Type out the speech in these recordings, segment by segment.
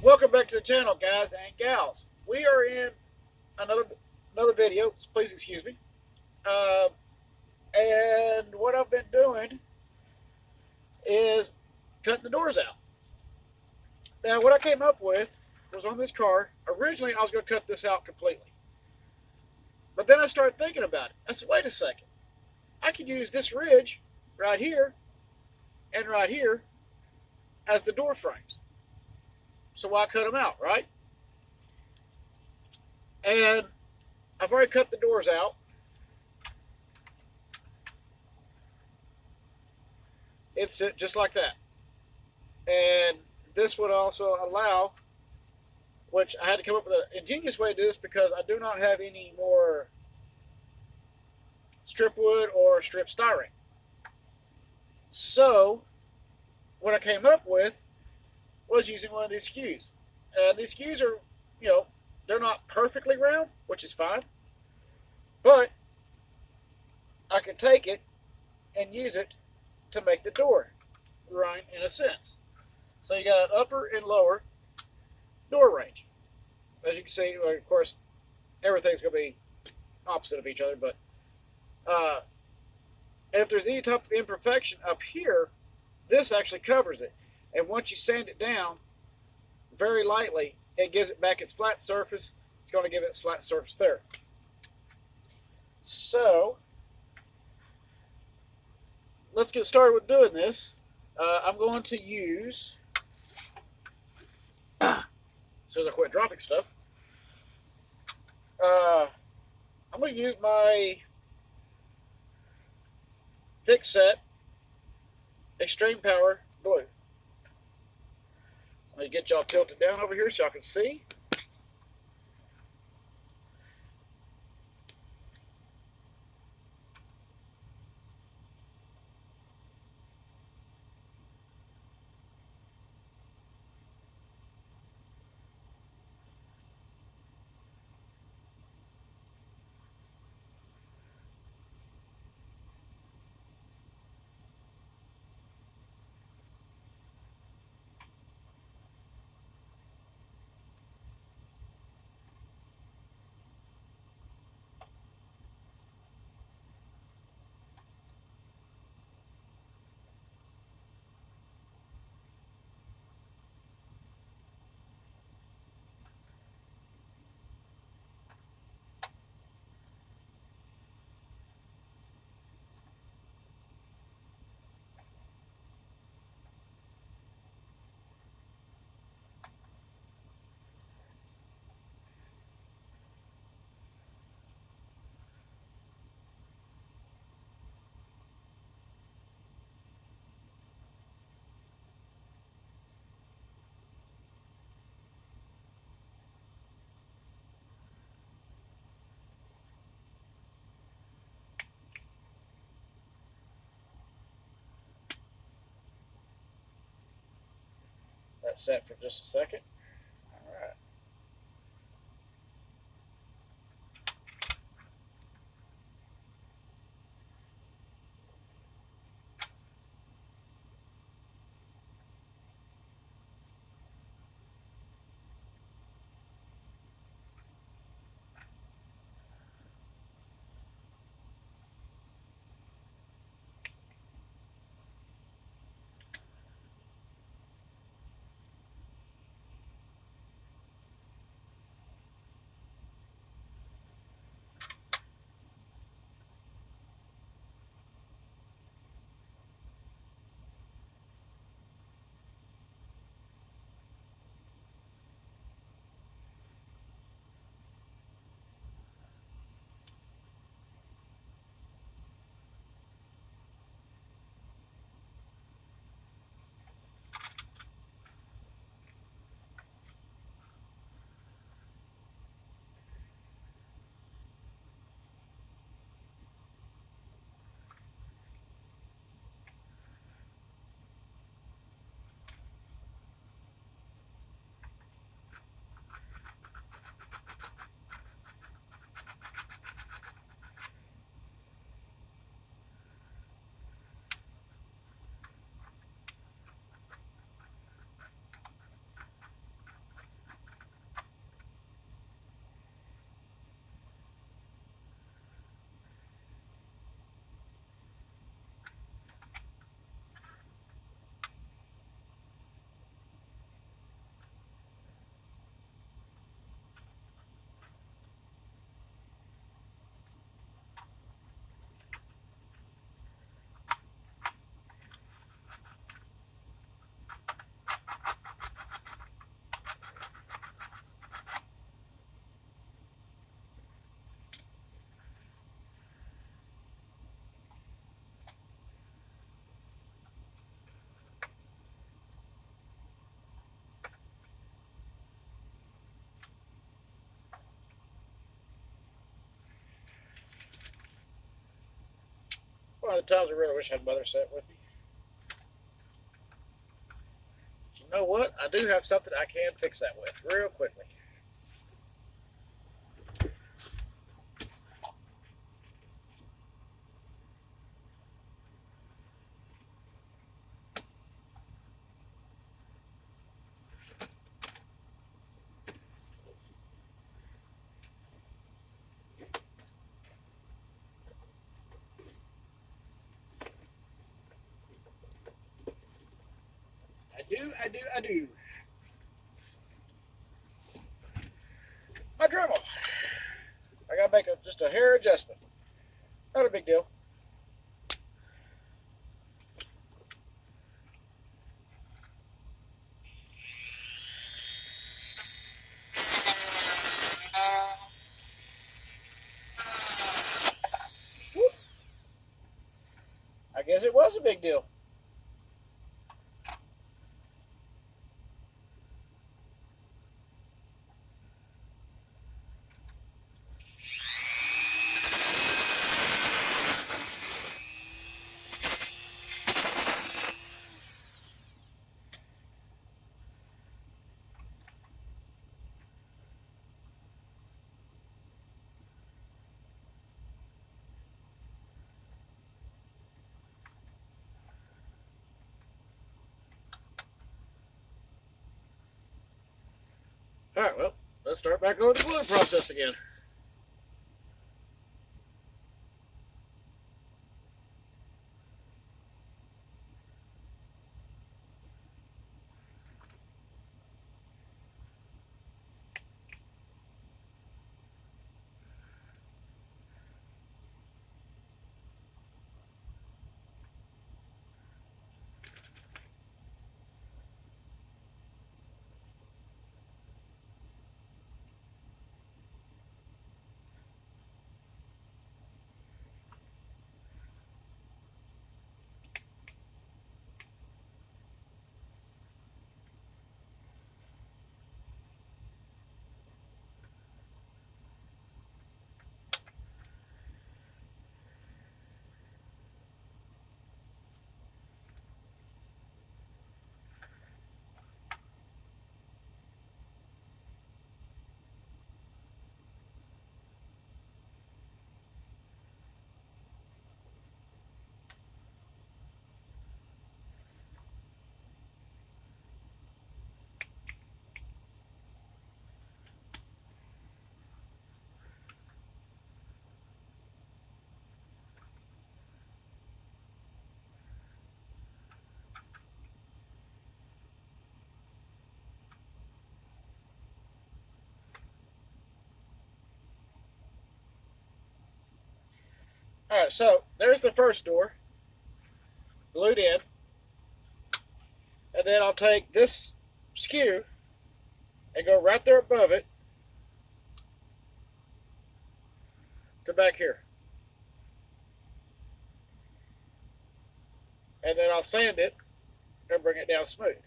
Welcome back to the channel, guys and gals. We are in another video. Please excuse me. Uh, and what I've been doing is cutting the doors out. Now, what I came up with was on this car. Originally, I was going to cut this out completely, but then I started thinking about it. I said, "Wait a second. I could use this ridge right here and right here as the door frames. So why cut them out, right?" And I've already cut the doors out. It's just like that. And this would also allow, which I had to come up with an ingenious way to do this because I do not have any more strip wood or strip styrene. So what I came up with was using one of these skews. These skews are, they're not perfectly round, which is fine, but I can take it and use it to make the door right in a sense. So you got an upper and lower door range. As you can see, of course, everything's going to be opposite of each other, but uh, if there's any type of imperfection up here, this actually covers it. And once you sand it down very lightly, it gives it back its flat surface. It's going to give it its flat surface there. So let's get started with doing this. I'm going to use, so as I quit dropping stuff, I'm going to use my thick set extreme power glue. Let me get y'all tilted down over here so y'all can see. That's set for just a second. All right. one of the times I really wish I had Mother sit with me. But you know what? I do have something I can fix that with real quickly. I do. My Dremel. I gotta make just a hair adjustment. Not a big deal. Whoop. I guess it was a big deal. All right, well, let's start back over the gluing process again. All right, so there's the first door, glued in, and then I'll take this skew and go right there above it to back here. And then I'll sand it and bring it down smooth.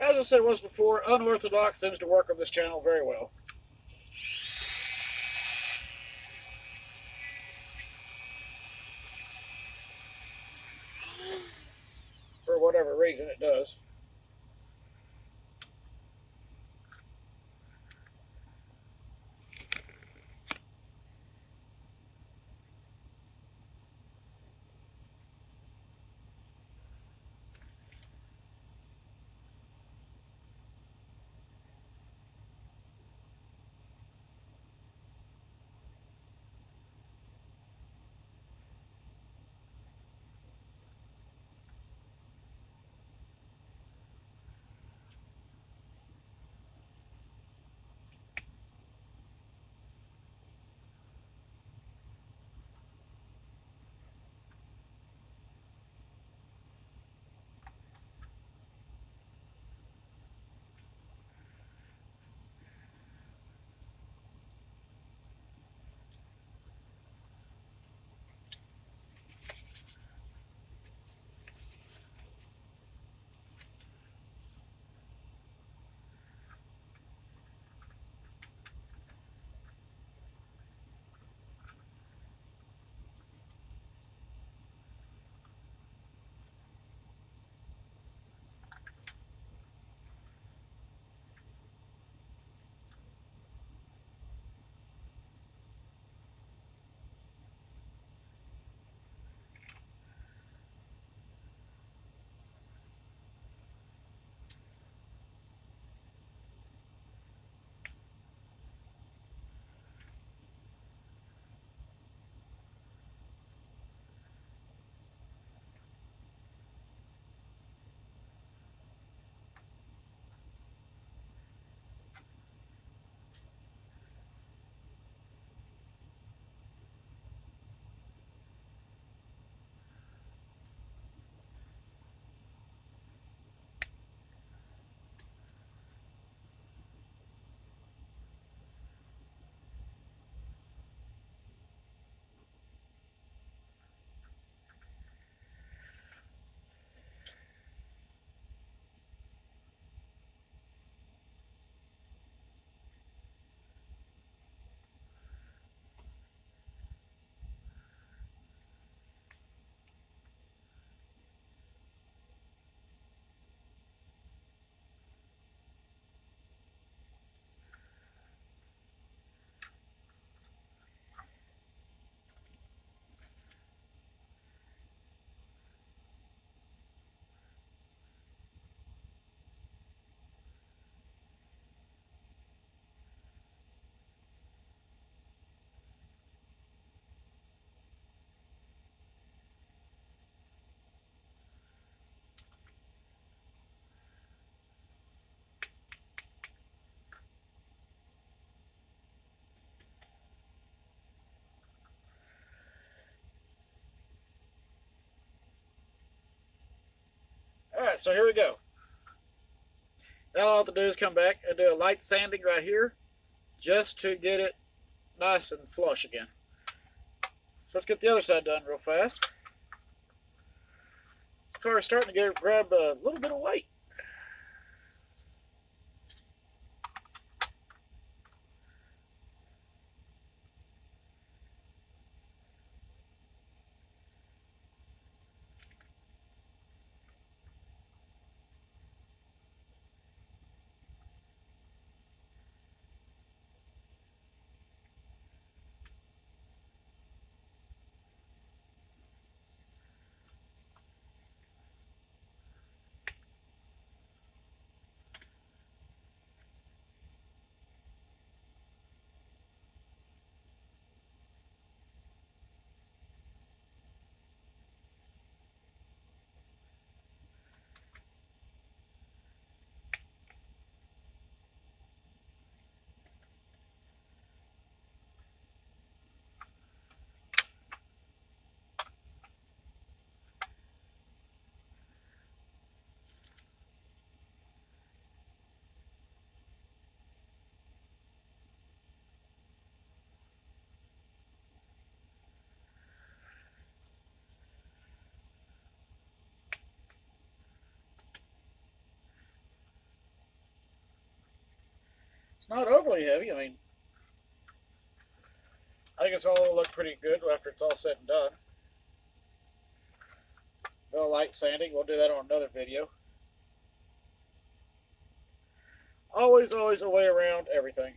As I said once before, unorthodox seems to work on this channel very well. For whatever reason it does. Alright, so here we go. Now all I have to do is come back and do a light sanding right here just to get it nice and flush again. So let's get the other side done real fast. This car is starting to grab a little bit of weight. It's not overly heavy. I mean, I think it's all will look pretty good after it's all said and done. No light sanding. We'll do that on another video. Always a way around everything.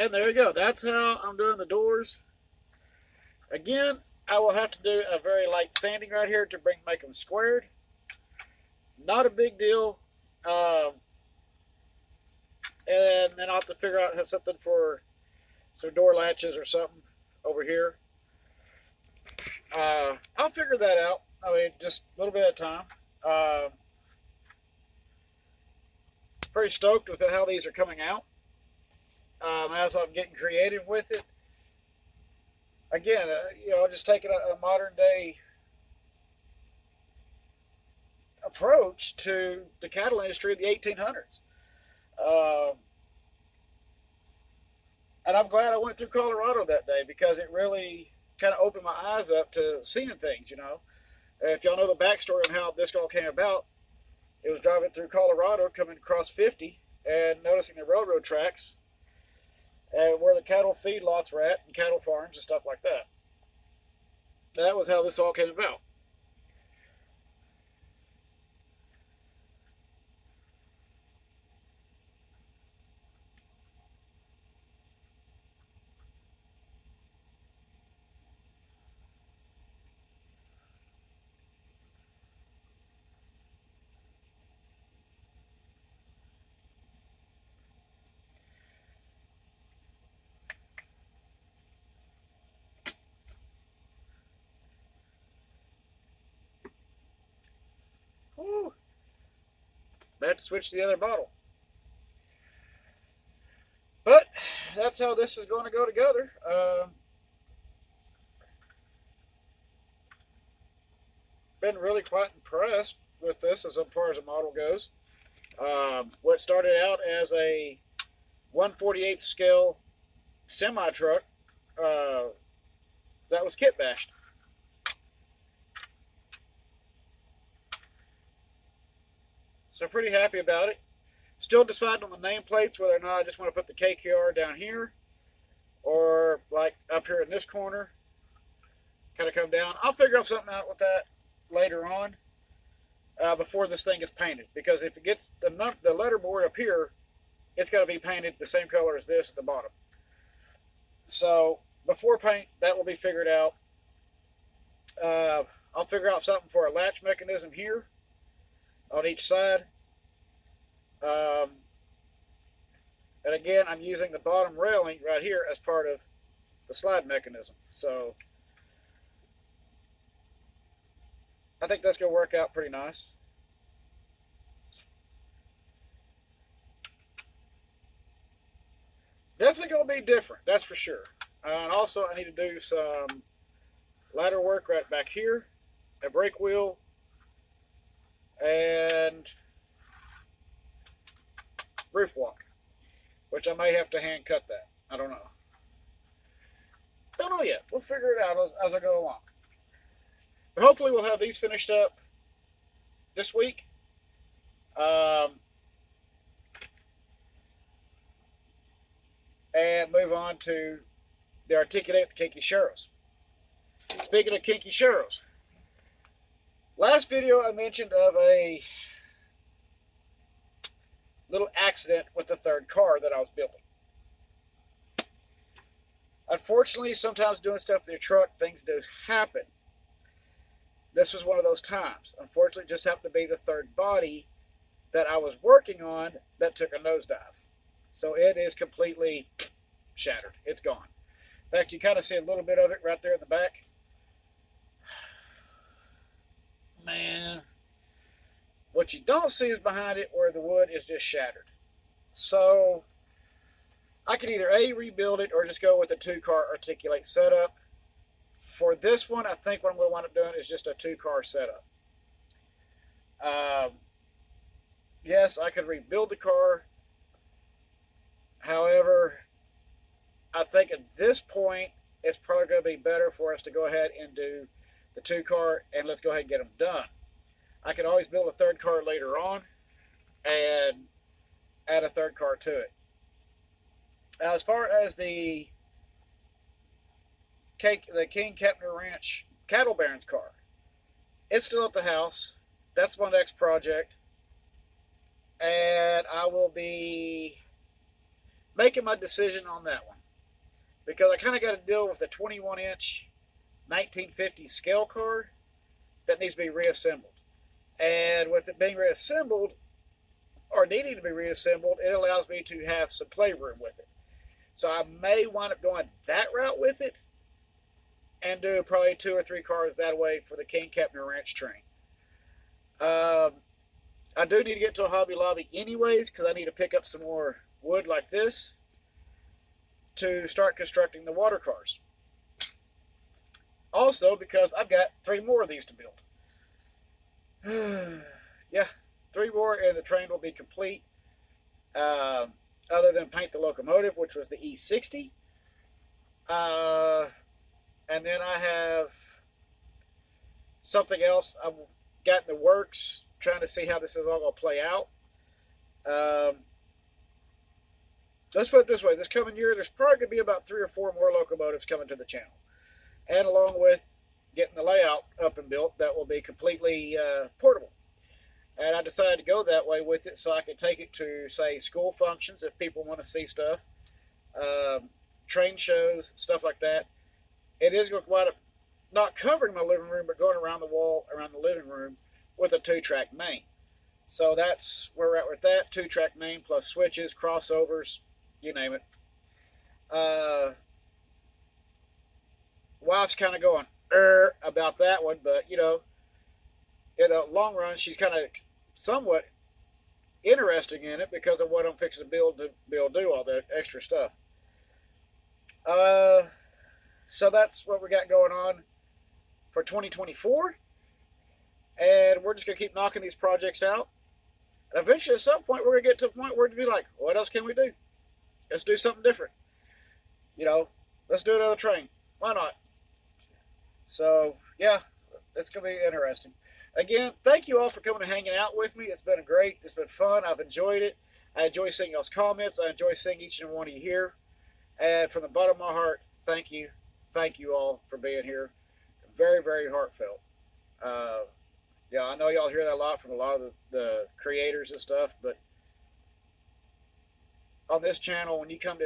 And there you go. That's how I'm doing the doors. Again, I will have to do a very light sanding right here to make them squared. Not a big deal. And then I'll have to figure out something for some door latches or something over here. I'll figure that out. I mean, just a little bit at a time. Pretty stoked with how these are coming out. As I'm getting creative with it. Again, just taking a modern day approach to the cattle industry of the 1800s. And I'm glad I went through Colorado that day because it really kind of opened my eyes up to seeing things, If y'all know the backstory on how this all came about, it was driving through Colorado, coming across 50, and noticing the railroad tracks and where the cattle feedlots were at and cattle farms and stuff like that. That was how this all came about. Whew. I had to switch to the other bottle. But that's how this is going to go together. Been really quite impressed with this as far as the model goes. What started out as a 1/48 scale semi truck that was kit bashed. So pretty happy about it. Still deciding on the nameplates whether or not I just want to put the KKR down here or like up here in this corner. Kind of come down. I'll figure out something out with that later on before this thing gets painted. Because if it gets the letterboard up here, it's got to be painted the same color as this at the bottom. So before paint, that will be figured out. I'll figure out something for a latch mechanism here on each side. And again, I'm using the bottom railing right here as part of the slide mechanism. So I think that's going to work out pretty nice. Definitely going to be different, that's for sure. And also, I need to do some ladder work right back here, a brake wheel, and roof walk, which I may have to hand cut that. I don't know. Don't know yet. We'll figure it out as I go along. But hopefully we'll have these finished up this week. And move on to the Articulate the Kinky Sharrows. Speaking of Kinky Sharrows, last video I mentioned of a little accident with the third car that I was building. Unfortunately, sometimes doing stuff with your truck, things do happen. This was one of those times. Unfortunately, it just happened to be the third body that I was working on that took a nosedive. So it is completely shattered. It's gone. In fact, you kind of see a little bit of it right there in the back. Man. What you don't see is behind it where the wood is just shattered. So I could either A, rebuild it, or just go with a 2-car Articulate setup. For this one, I think what I'm going to wind up doing is just a 2-car setup. Yes, I could rebuild the car. However, I think at this point, it's probably going to be better for us to go ahead and do the 2-car, and let's go ahead and get them done. I could always build a 3rd car later on and add a 3rd car to it. Now, as far as the King Kepner Ranch Cattle Barons car, it's still at the house. That's my next project. And I will be making my decision on that one. because I kind of got to deal with the 21-inch 1950 scale car that needs to be reassembled. And with it being reassembled, or needing to be reassembled, it allows me to have some playroom with it. So I may wind up going that route with it and do probably 2 or 3 cars that way for the King Kepner Ranch train. I do need to get to a Hobby Lobby anyways, because I need to pick up some more wood like this to start constructing the water cars. Also, because I've got 3 more of these to build. Yeah, 3 more and the train will be complete. Other than paint the locomotive, which was the E60. And then I have something else I've got in the works, trying to see how this is all going to play out. Let's put it this way. This coming year, there's probably going to be about 3 or 4 more locomotives coming to the channel. And along with getting the layout up and built, that will be completely portable. And I decided to go that way with it so I could take it to, say, school functions if people want to see stuff, train shows, stuff like that. It is going to wind up not covering my living room, but going around the wall, around the living room with a 2-track main. So that's where we're at with that. 2-track main plus switches, crossovers, you name it. Wife's kind of going about that one, but, you know, in the long run, she's kind of somewhat interesting in it because of what I'm fixing to do all that extra stuff. So that's what we got going on for 2024. And we're just going to keep knocking these projects out. And eventually, at some point, we're going to get to a point where it'll be like, what else can we do? Let's do something different. You know, let's do another train. Why not? So, yeah, it's going to be interesting. Again, thank you all for coming and hanging out with me. It's been great. It's been fun. I've enjoyed it. I enjoy seeing y'all's comments. I enjoy seeing each and every one of you here. And from the bottom of my heart, thank you. Thank you all for being here. Very, very heartfelt. Yeah, I know y'all hear that a lot from a lot of the creators and stuff, but on this channel, when you come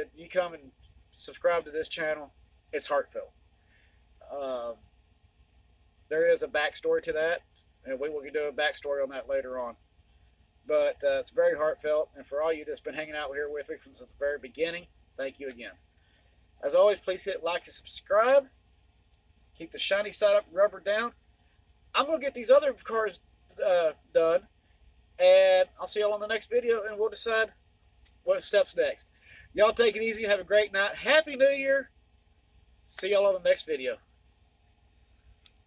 and subscribe to this channel, it's heartfelt. There is a backstory to that, and we will do a backstory on that later on. But it's very heartfelt, and for all you that's been hanging out here with me since the very beginning, thank you again. As always, please hit like and subscribe. Keep the shiny side up, rubber down. I'm going to get these other cars done, and I'll see y'all on the next video, and we'll decide what steps next. Y'all take it easy. Have a great night. Happy New Year. See y'all on the next video.